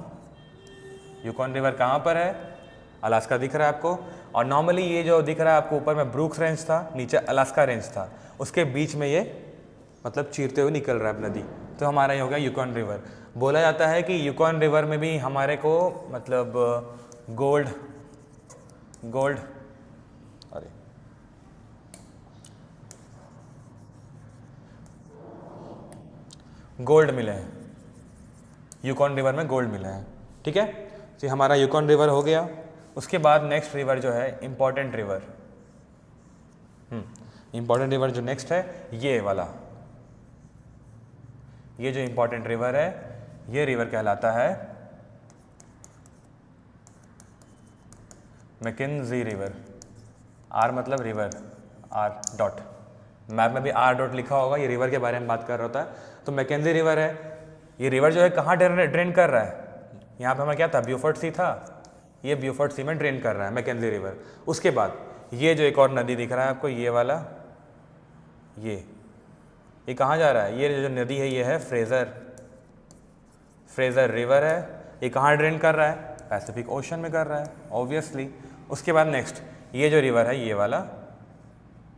यूकॉन रिवर कहाँ पर है? अलास्का दिख रहा है आपको। और नॉर्मली ये जो दिख रहा है आपको ऊपर में ब्रूक्स रेंज था, नीचे अलास्का रेंज था, उसके बीच में ये मतलब चीरते हुए निकल रहा है नदी, तो हमारा ये हो गया यूकॉन रिवर। बोला जाता है कि यूकॉन रिवर में भी हमारे को मतलब गोल्ड मिले हैं, यूकॉन रिवर में गोल्ड मिले हैं। ठीक है, तो हमारा यूकॉन रिवर हो गया। उसके बाद नेक्स्ट रिवर जो है इम्पॉर्टेंट रिवर, इम्पॉर्टेंट रिवर जो नेक्स्ट है ये वाला, ये जो इम्पॉर्टेंट रिवर है ये रिवर कहलाता है मैकेंजी रिवर। आर मतलब रिवर, आर डॉट, मैप में भी आर डॉट लिखा होगा, ये रिवर के बारे में बात कर रहा होता है। तो मैकेंजी रिवर है, ये रिवर जो है कहाँ ड्रेन कर रहा है? यहाँ पे हमारा क्या था? ब्यूफोर्ट सी था, ये ब्यूफोर्ट सी में ड्रेन कर रहा है मैकेंजी रिवर। उसके बाद ये जो एक और नदी दिख रहा है आपको, ये वाला, ये कहाँ जा रहा है? ये जो नदी है ये है फ्रेजर रिवर है। ये कहाँ ड्रेन कर रहा है? पैसिफिक ओशन में कर रहा है ऑब्वियसली। उसके बाद नेक्स्ट ये जो रिवर है ये वाला,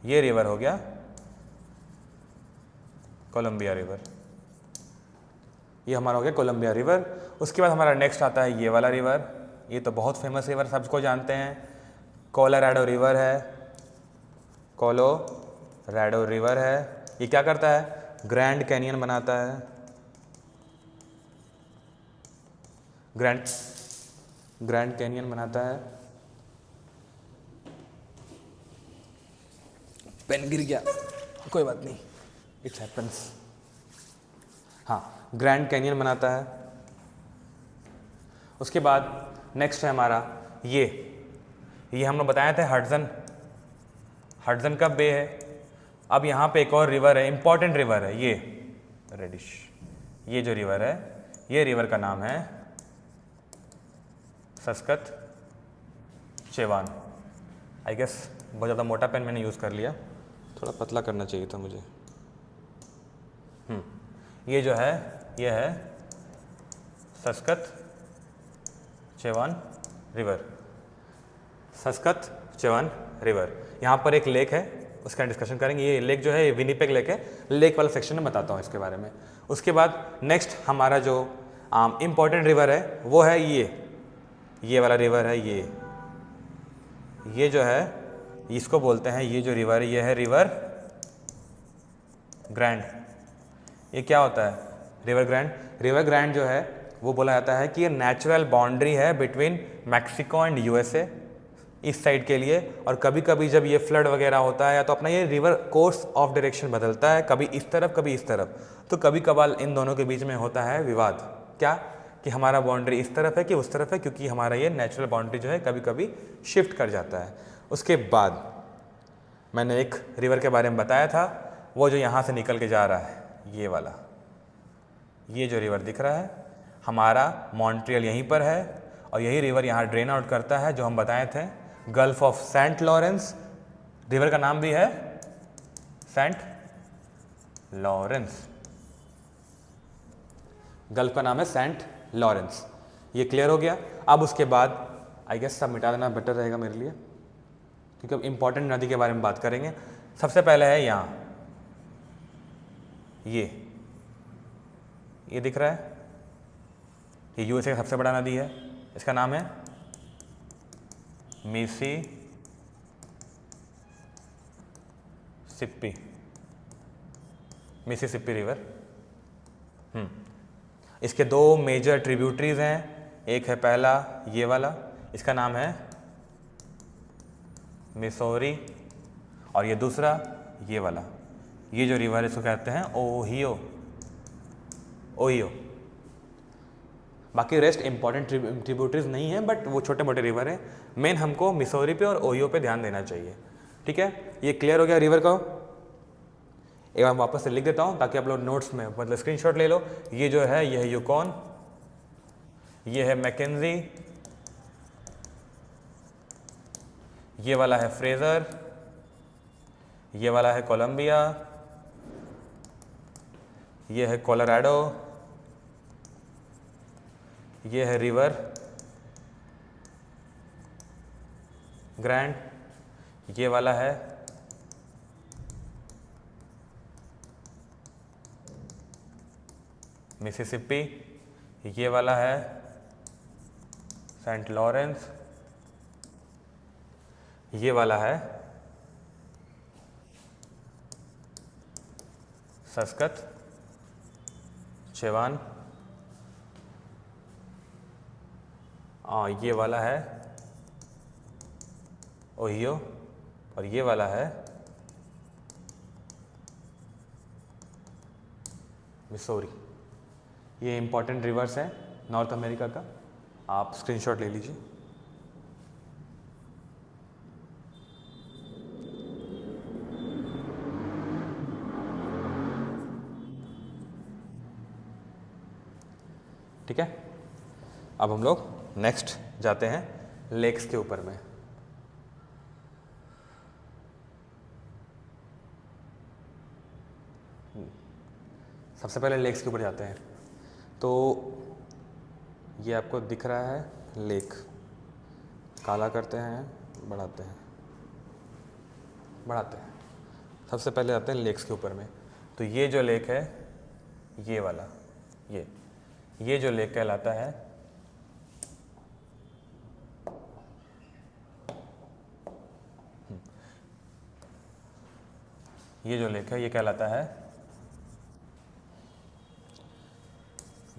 ये रिवर हो गया कोलंबिया रिवर, ये हमारा हो गया कोलंबिया रिवर। उसके बाद हमारा नेक्स्ट आता है ये वाला रिवर, ये तो बहुत फेमस रिवर सबको जानते हैं, कोलोराडो रिवर है, कोलोराडो रिवर है। ये क्या करता है? ग्रैंड कैनियन बनाता है, ग्रैंड कैनियन बनाता है। पेन गिर गया, कोई बात नहीं, इट्स हैपेंस। हाँ, ग्रैंड कैनियन बनाता है। उसके बाद नेक्स्ट है हमारा ये हम लोग बताए थे हडसन का बे है। अब यहाँ पे एक और रिवर है, इंपॉर्टेंट रिवर है ये रेडिश, ये जो रिवर है ये रिवर का नाम है सस्कतचेवान। आई गेस बहुत ज़्यादा मोटा पेन मैंने यूज़ कर लिया, थोड़ा पतला करना चाहिए था मुझे। ये जो है ये है सस्कतचेवान रिवर, सस्कतचेवान रिवर। यहाँ पर एक लेक है, उसका डिस्कशन करेंगे। ये लेक जो है ये विनिपेग लेक है, लेक वाला सेक्शन में बताता हूँ इसके बारे में। उसके बाद नेक्स्ट हमारा जो इम्पॉर्टेंट रिवर है वो है ये वाला रिवर है, ये जो है इसको बोलते हैं, ये जो रिवर है ये है रिवर ग्रैंड। ये क्या होता है? रिवर ग्रैंड जो है वो बोला जाता है कि ये नेचुरल बाउंड्री है बिटवीन मैक्सिको एंड यूएसए इस साइड के लिए। और कभी कभी जब ये फ्लड वगैरह होता है तो अपना ये रिवर कोर्स ऑफ डायरेक्शन बदलता है, कभी इस तरफ कभी इस तरफ। तो कभी कभार इन दोनों के बीच में होता है विवाद, क्या कि हमारा बाउंड्री इस तरफ है कि उस तरफ है, क्योंकि हमारा ये नेचुरल बाउंड्री जो है कभी कभी शिफ्ट कर जाता है। उसके बाद मैंने एक रिवर के बारे में बताया था, वो जो यहाँ से निकल के जा रहा है ये वाला, ये जो रिवर दिख रहा है हमारा मॉन्ट्रियल यहीं पर है, और यही रिवर यहाँ ड्रेन आउट करता है जो हम बताए थे Gulf of Saint Lawrence. River का नाम भी है सेंट लॉरेंस, गल्फ का नाम है सेंट लॉरेंस। ये क्लियर हो गया। अब उसके बाद आई गेस सब मिटा देना बेटर रहेगा मेरे लिए, क्योंकि अब इंपॉर्टेंट नदी के बारे में बात करेंगे। सबसे पहले है यहाँ ये दिख रहा है, ये यूएसए का सबसे बड़ा नदी है, इसका नाम है मिसिसिपी रिवर। इसके दो मेजर ट्रिब्यूटरीज हैं, एक है पहला ये वाला, इसका नाम है मिसौरी, और ये दूसरा ये वाला, ये जो रिवर है इसको कहते हैं ओहियो। बाकी रेस्ट इंपॉर्टेंट ट्रिब्यूटरीज नहीं है, बट वो छोटे मोटे रिवर है। मेन हमको मिसौरी पे और ओहियो पे ध्यान देना चाहिए। ठीक है, ये क्लियर हो गया रिवर का। एक बार वापस से लिख देता हूँ ताकि आप लोग नोट्स में मतलब स्क्रीनशॉट ले लो। ये जो है ये है यूकॉन, ये है मैकेंजी, ये वाला है फ्रेजर, ये वाला है कोलंबिया, ये है कोलोराडो, ये है रिवर ग्रैंड, ये वाला है मिसिसिपी, ये वाला है सेंट लॉरेंस, ये वाला है सस्कत चेवान, ये वाला है ओहियो, और ये वाला है मिसौरी। ये इंपॉर्टेंट रिवर्स है नॉर्थ अमेरिका का, आप स्क्रीनशॉट ले लीजिए। ठीक है, अब हम लोग नेक्स्ट जाते हैं लेक्स के ऊपर में। सबसे पहले लेक्स के ऊपर जाते हैं। तो ये आपको दिख रहा है लेक, काला करते हैं, बढ़ाते हैं, बढ़ाते हैं। सबसे पहले आते हैं लेक्स के ऊपर में। तो ये जो लेक है, ये वाला, ये जो लेक कहलाता है ये जो लेक है ये कहलाता है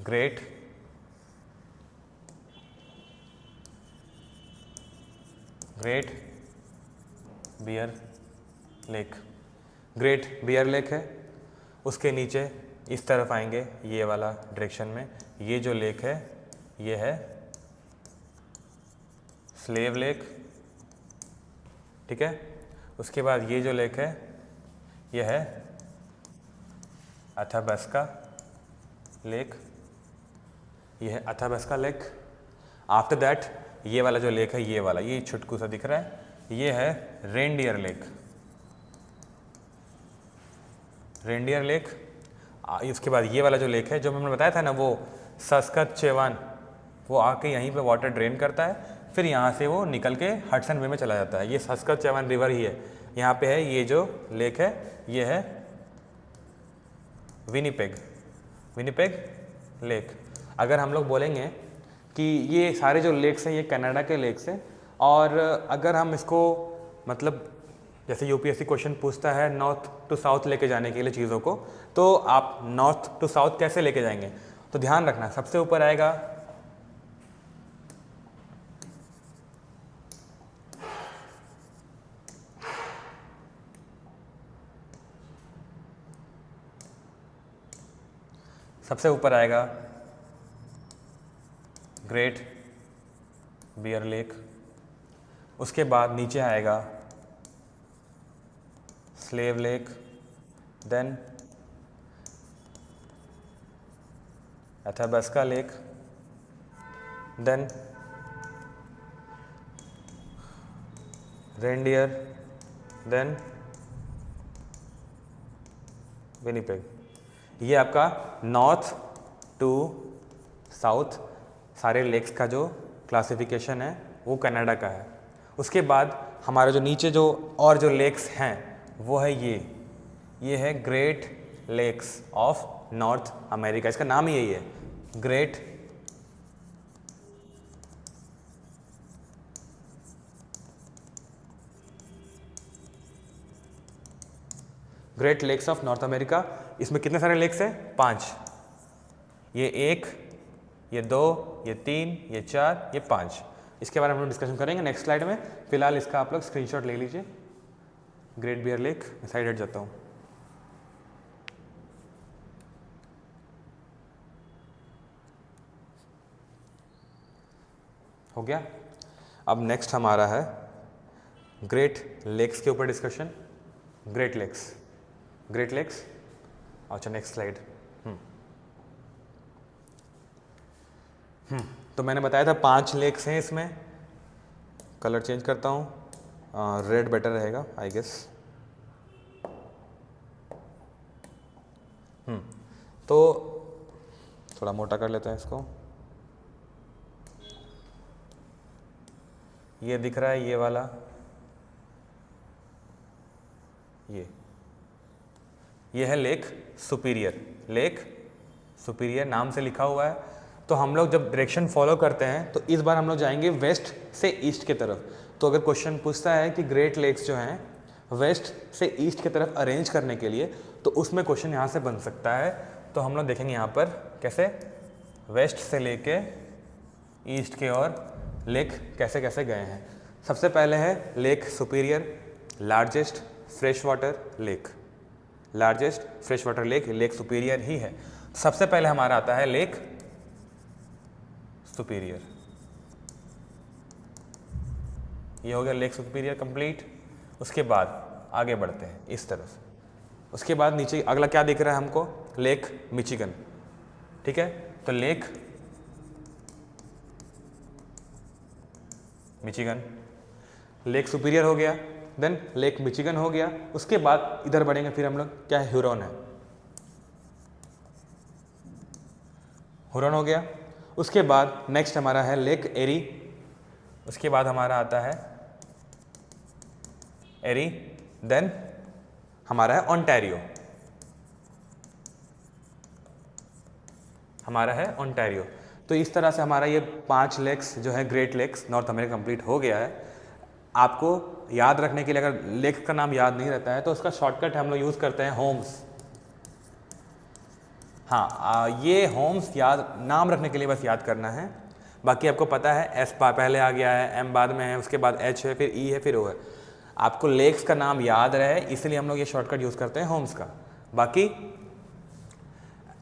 Great Bear Lake. Great Bear Lake है। उसके नीचे इस तरफ आएंगे ये वाला डायरेक्शन में, ये जो लेक है ये है स्लेव लेक। ठीक है, उसके बाद ये जो लेक है ये है अथाबास्का लेक, ये है अथाबास्का लेक। आफ्टर दैट ये वाला जो लेक है, ये वाला, ये छुटकू सा दिख रहा है, ये है रेनडियर लेक। Reindeer lake. उसके बाद ये वाला जो लेक है, जो मैंने बताया था ना, वो सस्कतचेवान, वो आके यहीं पे वाटर ड्रेन करता है, फिर यहाँ से वो निकल के हडसन बे में चला जाता है। ये सस्कतचेवान रिवर ही है, यहाँ पे है। ये जो लेक है ये है विनिपेग लेक। अगर हम लोग बोलेंगे कि ये सारे जो लेक्स हैं ये कनाडा के लेक्स हैं, और अगर हम इसको मतलब जैसे यूपीएससी क्वेश्चन पूछता है नॉर्थ टू साउथ लेके जाने के लिए चीज़ों को, तो आप नॉर्थ टू साउथ कैसे लेके जाएंगे? तो ध्यान रखना, सबसे ऊपर आएगा ग्रेट बियर लेक। उसके बाद नीचे आएगा Slave Lake, then Athabasca Lake, then Reindeer, then Winnipeg. ये आपका नॉर्थ टू साउथ सारे लेक्स का जो क्लासिफिकेशन है वो कनाडा का है। उसके बाद हमारे जो नीचे जो और जो लेक्स हैं वो है ये है Great Lakes of North America. इसका नाम ही यही है, Great Lakes of North America. इसमें कितने सारे लेक्स हैं? 5। ये 1, ये 2, ये 3, ये 4, ये 5। इसके बारे में हम डिस्कशन करेंगे नेक्स्ट स्लाइड में। फिलहाल इसका आप लोग स्क्रीनशॉट ले लीजिए। ग्रेट बियर लेक, मैं साइड हट जाता हूँ। हो गया। अब नेक्स्ट हमारा है ग्रेट लेक्स के ऊपर डिस्कशन। Great Lakes. अच्छा, नेक्स्ट स्लाइड। तो मैंने बताया था 5 लेक्स हैं इसमें। कलर चेंज करता हूँ, रेड बेटर रहेगा आई गेस। तो थोड़ा मोटा कर लेते हैं इसको। ये दिख रहा है ये वाला, ये है लेक सुपीरियर। लेक सुपीरियर नाम से लिखा हुआ है। तो हम लोग जब डायरेक्शन फॉलो करते हैं तो इस बार हम लोग जाएंगे वेस्ट से ईस्ट की तरफ। तो अगर क्वेश्चन पूछता है कि ग्रेट लेक्स जो हैं वेस्ट से ईस्ट की तरफ अरेंज करने के लिए, तो उसमें क्वेश्चन यहाँ से बन सकता है। तो हम लोग देखेंगे यहाँ पर कैसे वेस्ट से लेके ईस्ट की ओर लेक कैसे कैसे गए हैं। सबसे पहले है Lake Superior, largest fresh water lake. Largest fresh water lake Lake Superior ही है। सबसे पहले हमारा आता है लेक सुपीरियर। ये हो गया लेक सुपीरियर कंप्लीट। उसके बाद आगे बढ़ते हैं इस तरफ। उसके बाद नीचे अगला क्या दिख रहा है हमको, लेक मिचिगन। ठीक है, तो लेक मिचिगन, लेक सुपीरियर हो गया, देन लेक मिचिगन हो गया। उसके बाद इधर बढ़ेंगे फिर हम लोग, क्या है, ह्यूरॉन है, हुरॉन हो गया। उसके बाद नेक्स्ट हमारा है लेक एरी। उसके बाद हमारा आता है एरी, देन हमारा है ओंटारियो। हमारा है ओंटारियो। तो इस तरह से हमारा ये 5 लेक्स जो है Great Lakes North America complete हो गया है। आपको याद रखने के लिए अगर लेक का नाम याद नहीं रहता है तो उसका शॉर्टकट हम लोग यूज़ करते हैं होम्स। हाँ, ये होम्स याद नाम रखने के लिए बस याद करना है। बाकी आपको पता है एस पहले आ गया है, एम बाद में है, उसके बाद एच है, फिर ई है, फिर ओ है। आपको लेक्स का नाम याद रहे इसलिए हम लोग ये शॉर्टकट यूज़ करते हैं होम्स का। बाकी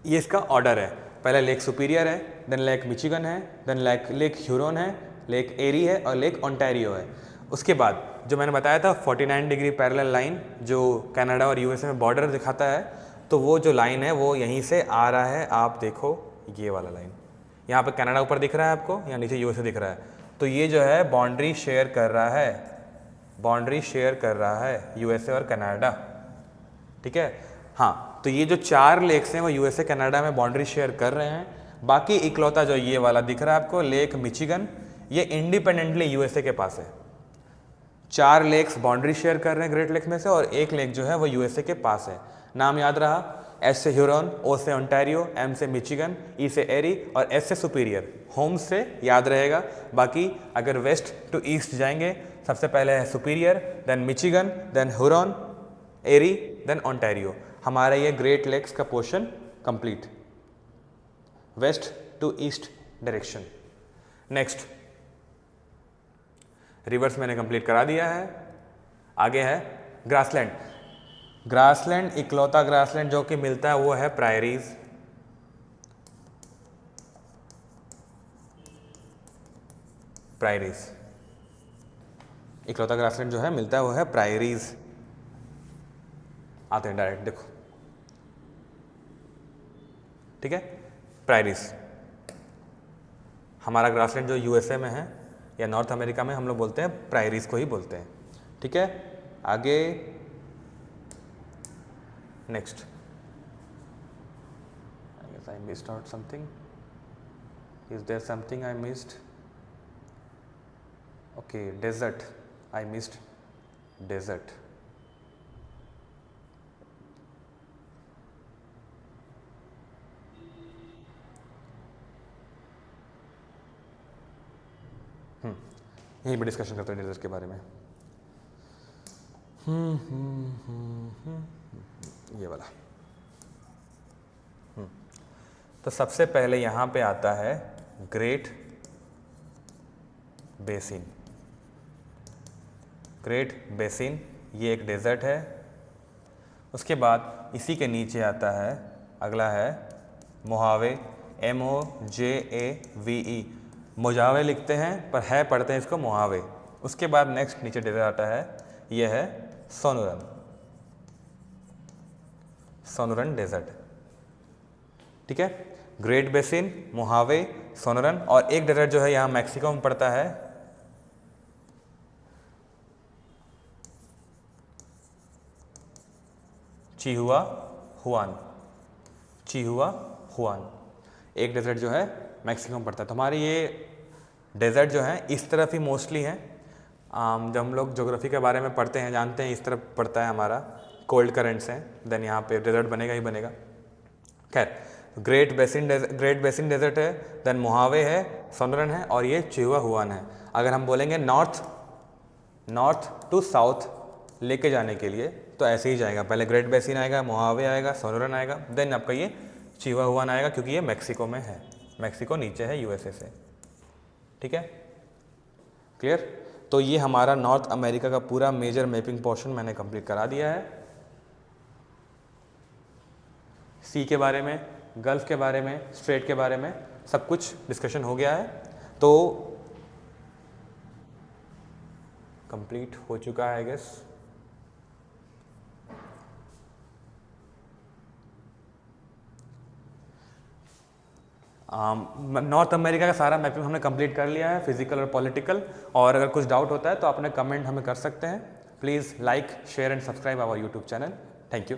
ये इसका ऑर्डर है, पहले लेक सुपीरियर है, देन लेक मिचिगन है, देन लेक ह्यूरॉन है, लेक एरी है और लेक ओंटारियो है। उसके बाद जो मैंने बताया था 49 डिग्री पैरेलल लाइन जो कनाडा और यूएसए में बॉर्डर दिखाता है, तो वो जो लाइन है वो यहीं से आ रहा है। आप देखो ये वाला लाइन, यहाँ पे कनाडा ऊपर दिख रहा है आपको, यहाँ नीचे यूएसए दिख रहा है। तो ये जो है बाउंड्री शेयर कर रहा है, बाउंड्री शेयर कर रहा है यूएसए और कनाडा। ठीक है, हाँ, तो ये जो 4 लेक्स हैं वो यूएसए कनाडा में बाउंड्री शेयर कर रहे हैं। बाकी इकलौता जो ये वाला दिख रहा है आपको लेक मिचिगन, ये इंडिपेंडेंटली यूएसए के पास है। 4 लेक्स बाउंड्री शेयर कर रहे हैं ग्रेट लेक्स में से, और एक लेक जो है वो यूएसए के पास है। नाम याद रहा, एस से ह्यूरॉन, ओ से ओंटारियो, एम से मिचिगन, ई से एरी और एस से सुपीरियर। होम्स से याद रहेगा। बाकी अगर वेस्ट टू ईस्ट जाएंगे, सबसे पहले है Superior, then Michigan, then Huron, Erie, then Ontario. हमारा ये ग्रेट लेक्स का portion complete, west to east direction. Next rivers मैंने कंप्लीट करा दिया है। आगे है ग्रासलैंड। ग्रासलैंड इकलौता ग्रासलैंड जो कि मिलता है वो है प्रायरीज। प्रायरीज इकलौता ग्रासलैंड जो है मिलता है वो है प्रायरीज। आते हैं डायरेक्ट, देखो, ठीक है, प्रायरीज। हमारा ग्रासलैंड जो यूएसए में है या नॉर्थ अमेरिका में हम लोग बोलते हैं प्रायरीज को ही बोलते हैं। ठीक है, आगे next, I guess I missed out something. Is there something I missed? Okay, desert, I missed desert. यहीं पर डिस्कशन करते हैं डेजर्ट के बारे में। ये वाला। तो सबसे पहले यहाँ पे आता है ग्रेट बेसिन। ग्रेट बेसिन ये एक डेजर्ट है। उसके बाद इसी के नीचे आता है, अगला है मोहावे, MOJAVE। मोजावे लिखते हैं पर है पढ़ते हैं इसको मोहावे। उसके बाद नेक्स्ट नीचे डेजर्ट आता है, यह है सोनुरन। सोनुरन डेजर्ट। ठीक है, ग्रेट बेसिन, मोहावे, सोनुरन, और एक डेजर्ट जो है यहाँ मैक्सिको में पड़ता है, चिहुआ हुआन, चिहुआ हुआन। एक डेजर्ट जो है मैक्सिको में पड़ता है। तो हमारे ये डेजर्ट जो है इस तरफ ही मोस्टली हैं। जब हम लोग ज्योग्राफी के बारे में पढ़ते हैं जानते हैं इस तरफ पड़ता है हमारा, कोल्ड करंट्स हैं, देन यहाँ पे डेजर्ट बनेगा ही बनेगा। खैर, ग्रेट बेसिन डेजर्ट है, देन मोहावे है, सोनरन है और ये चिहुआ हुआन है। अगर हम बोलेंगे नॉर्थ टू साउथ लेके जाने के लिए तो ऐसे ही जाएगा, पहले ग्रेट बेसिन आएगा, मोहावे आएगा, सोनरन आएगा, देन आपका ये चिहुआ हुआन आएगा, क्योंकि ये मैक्सिको में है, मैक्सिको नीचे है यूएसए से। ठीक है, क्लियर। तो ये हमारा नॉर्थ अमेरिका का पूरा मेजर मैपिंग पोर्शन मैंने कंप्लीट करा दिया है। सी के बारे में, गल्फ के बारे में, स्ट्रेट के बारे में सब कुछ डिस्कशन हो गया है, तो कंप्लीट हो चुका है आई गेस। नॉर्थ अमेरिका का सारा मैपिंग हमने कंप्लीट कर लिया है, फिजिकल और पॉलिटिकल। और अगर कुछ डाउट होता है तो अपने कमेंट हमें कर सकते हैं। Please like, share and subscribe our YouTube channel. Thank you.